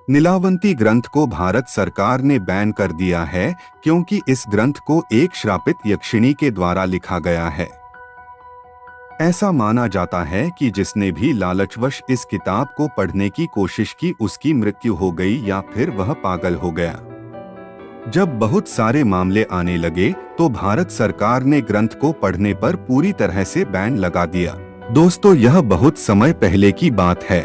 नीलावंती ग्रंथ को भारत सरकार ने बैन कर दिया है क्योंकि इस ग्रंथ को एक श्रापित यक्षिणी के द्वारा लिखा गया है। ऐसा माना जाता है कि जिसने भी लालचवश इस किताब को पढ़ने की कोशिश की उसकी मृत्यु हो गई या फिर वह पागल हो गया। जब बहुत सारे मामले आने लगे तो भारत सरकार ने ग्रंथ को पढ़ने पर पूरी तरह से बैन लगा दिया। दोस्तों, यह बहुत समय पहले की बात है।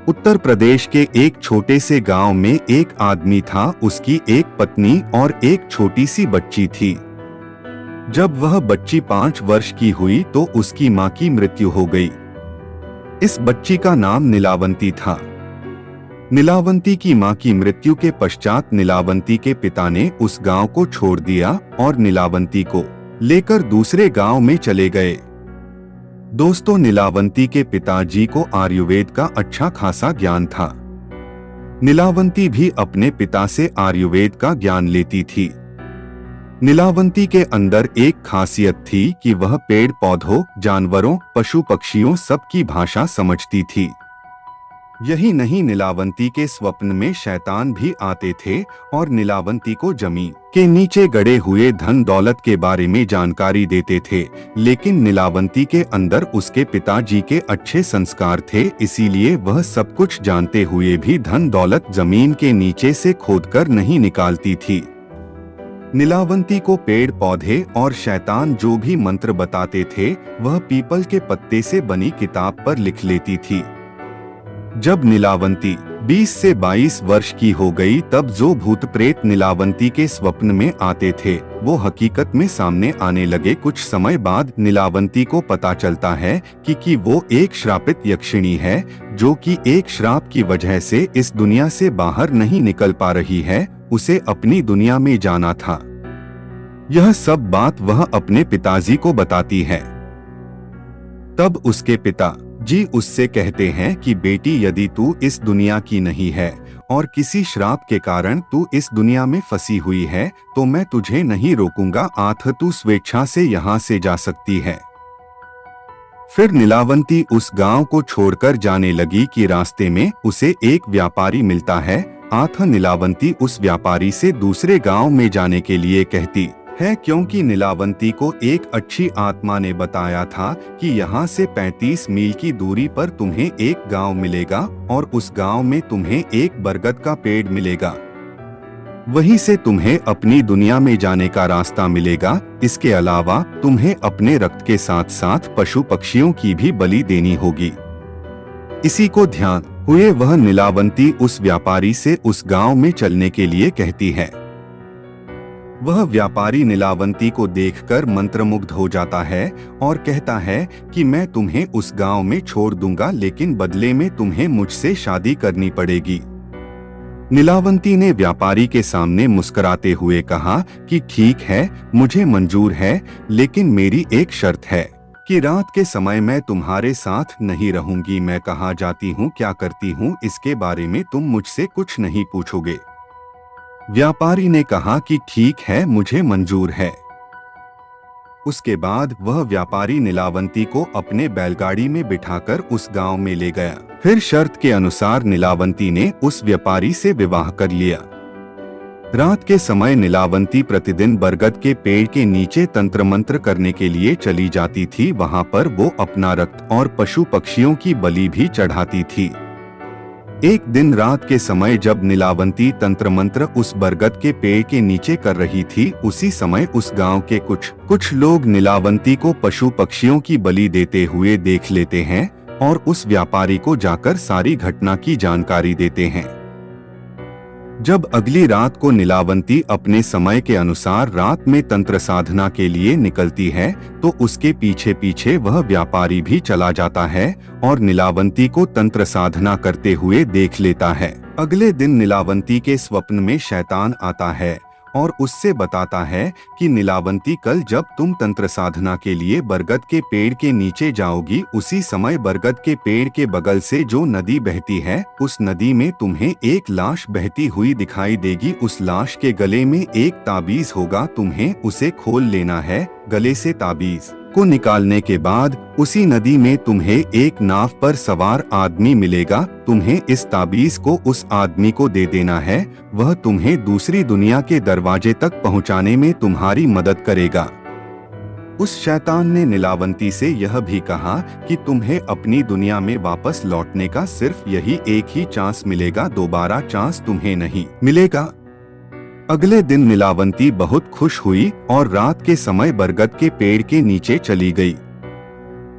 उत्तर प्रदेश के एक छोटे से गांव में एक आदमी था, उसकी एक पत्नी और एक छोटी सी बच्ची थी। जब वह बच्ची 5 वर्ष की हुई तो उसकी मां की मृत्यु हो गई। इस बच्ची का नाम नीलावंती था। नीलावंती की मां की मृत्यु के पश्चात नीलावंती के पिता ने उस गांव को छोड़ दिया और नीलावंती को लेकर दूसरे गांव में चले गए। दोस्तों, नीलावंती के पिताजी को आयुर्वेद का अच्छा खासा ज्ञान था। नीलावंती भी अपने पिता से आयुर्वेद का ज्ञान लेती थी। नीलावंती के अंदर एक खासियत थी कि वह पेड़ पौधों, जानवरों, पशु पक्षियों सबकी भाषा समझती थी। यही नहीं, नीलावंती के स्वप्न में शैतान भी आते थे और नीलावंती को जमीन के नीचे गड़े हुए धन दौलत के बारे में जानकारी देते थे। लेकिन नीलावंती के अंदर उसके पिताजी के अच्छे संस्कार थे, इसीलिए वह सब कुछ जानते हुए भी धन दौलत जमीन के नीचे से खोदकर नहीं निकालती थी। नीलावंती को पेड़ पौधे और शैतान जो भी मंत्र बताते थे वह पीपल के पत्ते से बनी किताब पर लिख लेती थी। जब नीलावंती 20 से 22 वर्ष की हो गई तब जो भूत प्रेत नीलावंती के स्वप्न में आते थे वो हकीकत में सामने आने लगे। कुछ समय बाद नीलावंती को पता चलता है कि वो एक श्रापित यक्षिणी है जो कि एक श्राप की वजह से इस दुनिया से बाहर नहीं निकल पा रही है। उसे अपनी दुनिया में जाना था। यह सब बात वह अपने पिताजी को बताती है। तब उसके पिता जी उससे कहते हैं कि बेटी, यदि तू इस दुनिया की नहीं है और किसी श्राप के कारण तू इस दुनिया में फंसी हुई है तो मैं तुझे नहीं रोकूंगा, आठ तू स्वेच्छा से यहाँ से जा सकती है। फिर नीलावंती उस गांव को छोड़कर जाने लगी कि रास्ते में उसे एक व्यापारी मिलता है। आठ नीलावंती उस व्यापारी से दूसरे गांव में जाने के लिए कहती है क्योंकि नीलावंती को एक अच्छी आत्मा ने बताया था कि यहाँ से 35 मील की दूरी पर तुम्हें एक गांव मिलेगा और उस गांव में तुम्हें एक बरगद का पेड़ मिलेगा। वहीं से तुम्हें अपनी दुनिया में जाने का रास्ता मिलेगा। इसके अलावा तुम्हें अपने रक्त के साथ साथ पशु पक्षियों की भी बलि देनी होगी। इसी को ध्यान हुए वह नीलावंती उस व्यापारी से उस गांव में चलने के लिए कहती है। वह व्यापारी नीलावंती को देखकर मंत्रमुग्ध हो जाता है और कहता है कि मैं तुम्हें उस गांव में छोड़ दूंगा, लेकिन बदले में तुम्हें मुझसे शादी करनी पड़ेगी। नीलावंती ने व्यापारी के सामने मुस्कुराते हुए कहा कि ठीक है, मुझे मंजूर है, लेकिन मेरी एक शर्त है कि रात के समय मैं तुम्हारे साथ नहीं रहूंगी। मैं कहाँ जाती हूँ, क्या करती हूँ, इसके बारे में तुम मुझसे कुछ नहीं पूछोगे। व्यापारी ने कहा कि ठीक है, मुझे मंजूर है। उसके बाद वह व्यापारी नीलावंती को अपने बैलगाड़ी में बिठाकर उस गांव में ले गया। फिर शर्त के अनुसार नीलावंती ने उस व्यापारी से विवाह कर लिया। रात के समय नीलावंती प्रतिदिन बरगद के पेड़ के नीचे तंत्र मंत्र करने के लिए चली जाती थी। वहां पर वो अपना रक्त और पशु पक्षियों की बलि भी चढ़ाती थी। एक दिन रात के समय जब नीलावंती तंत्र मंत्र उस बरगद के पेड़ के नीचे कर रही थी, उसी समय उस गांव के कुछ लोग नीलावंती को पशु पक्षियों की बलि देते हुए देख लेते हैं और उस व्यापारी को जाकर सारी घटना की जानकारी देते हैं। जब अगली रात को नीलावंती अपने समय के अनुसार रात में तंत्र साधना के लिए निकलती है तो उसके पीछे पीछे वह व्यापारी भी चला जाता है और नीलावंती को तंत्र साधना करते हुए देख लेता है। अगले दिन नीलावंती के स्वप्न में शैतान आता है और उससे बताता है कि नीलावंती, कल जब तुम तंत्र साधना के लिए बरगद के पेड़ के नीचे जाओगी, उसी समय बरगद के पेड़ के बगल से जो नदी बहती है, उस नदी में तुम्हें एक लाश बहती हुई दिखाई देगी। उस लाश के गले में एक ताबीज होगा, तुम्हें उसे खोल लेना है। गले से ताबीज को निकालने के बाद उसी नदी में तुम्हें एक नाव पर सवार आदमी मिलेगा। तुम्हें इस ताबीज को उस आदमी को दे देना है। वह तुम्हें दूसरी दुनिया के दरवाजे तक पहुंचाने में तुम्हारी मदद करेगा। उस शैतान ने नीलावंती से यह भी कहा कि तुम्हें अपनी दुनिया में वापस लौटने का सिर्फ यही एक ही चांस मिलेगा, दोबारा चांस तुम्हें नहीं मिलेगा। अगले दिन नीलावंती बहुत खुश हुई और रात के समय बरगद के पेड़ के नीचे चली गई।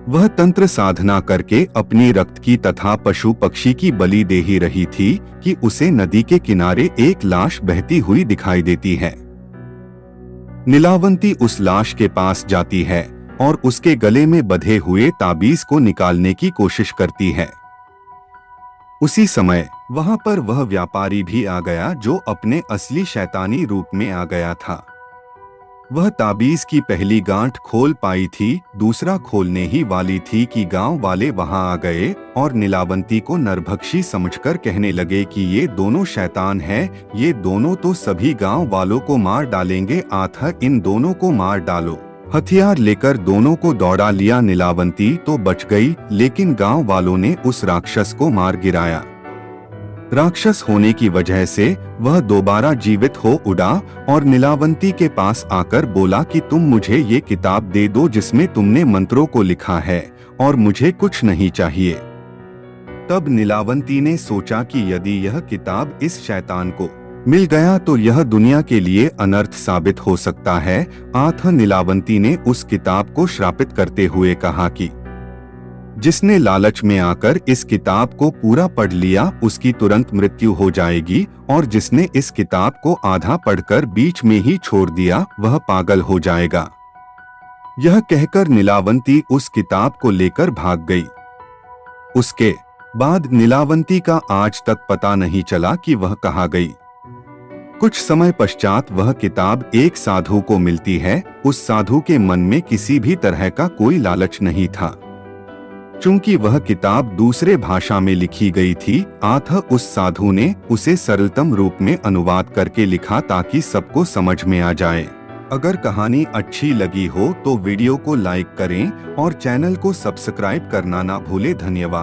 वह तंत्र साधना करके अपनी रक्त की तथा पशु पक्षी की बलि दे ही रही थी कि उसे नदी के किनारे एक लाश बहती हुई दिखाई देती है। नीलावंती उस लाश के पास जाती है और उसके गले में बंधे हुए ताबीज को निकालने की कोशिश करती है। उसी समय वहां पर वह व्यापारी भी आ गया जो अपने असली शैतानी रूप में आ गया था। वह ताबीज की पहली गांठ खोल पाई थी, दूसरा खोलने ही वाली थी कि गांव वाले वहां आ गए और नीलावंती को नरभक्षी समझकर कहने लगे कि ये दोनों शैतान हैं, ये दोनों तो सभी गांव वालों को मार डालेंगे, अतः इन दोनों को मार डालो। हथियार लेकर दोनों को दौड़ा लिया। नीलावंती तो बच गई, लेकिन गांव वालों ने उस राक्षस को मार गिराया। राक्षस होने की वजह से वह दोबारा जीवित हो उड़ा और नीलावंती के पास आकर बोला कि तुम मुझे ये किताब दे दो जिसमें तुमने मंत्रों को लिखा है, और मुझे कुछ नहीं चाहिए। तब नीलावंती ने सोचा कि यदि यह किताब इस शैतान को मिल गया तो यह दुनिया के लिए अनर्थ साबित हो सकता है। अतः नीलावंती ने उस किताब को श्रापित करते हुए कहा कि जिसने लालच में आकर इस किताब को पूरा पढ़ लिया उसकी तुरंत मृत्यु हो जाएगी, और जिसने इस किताब को आधा पढ़कर बीच में ही छोड़ दिया वह पागल हो जाएगा। यह कहकर नीलावंती उस किताब को लेकर भाग गई। उसके बाद नीलावंती का आज तक पता नहीं चला कि वह कहाँ गई। कुछ समय पश्चात वह किताब एक साधु को मिलती है। उस साधु के मन में किसी भी तरह का कोई लालच नहीं था। चूंकि वह किताब दूसरे भाषा में लिखी गई थी, अतः उस साधु ने उसे सरलतम रूप में अनुवाद करके लिखा ताकि सबको समझ में आ जाए। अगर कहानी अच्छी लगी हो तो वीडियो को लाइक करें और चैनल को सब्सक्राइब करना ना भूलें। धन्यवाद।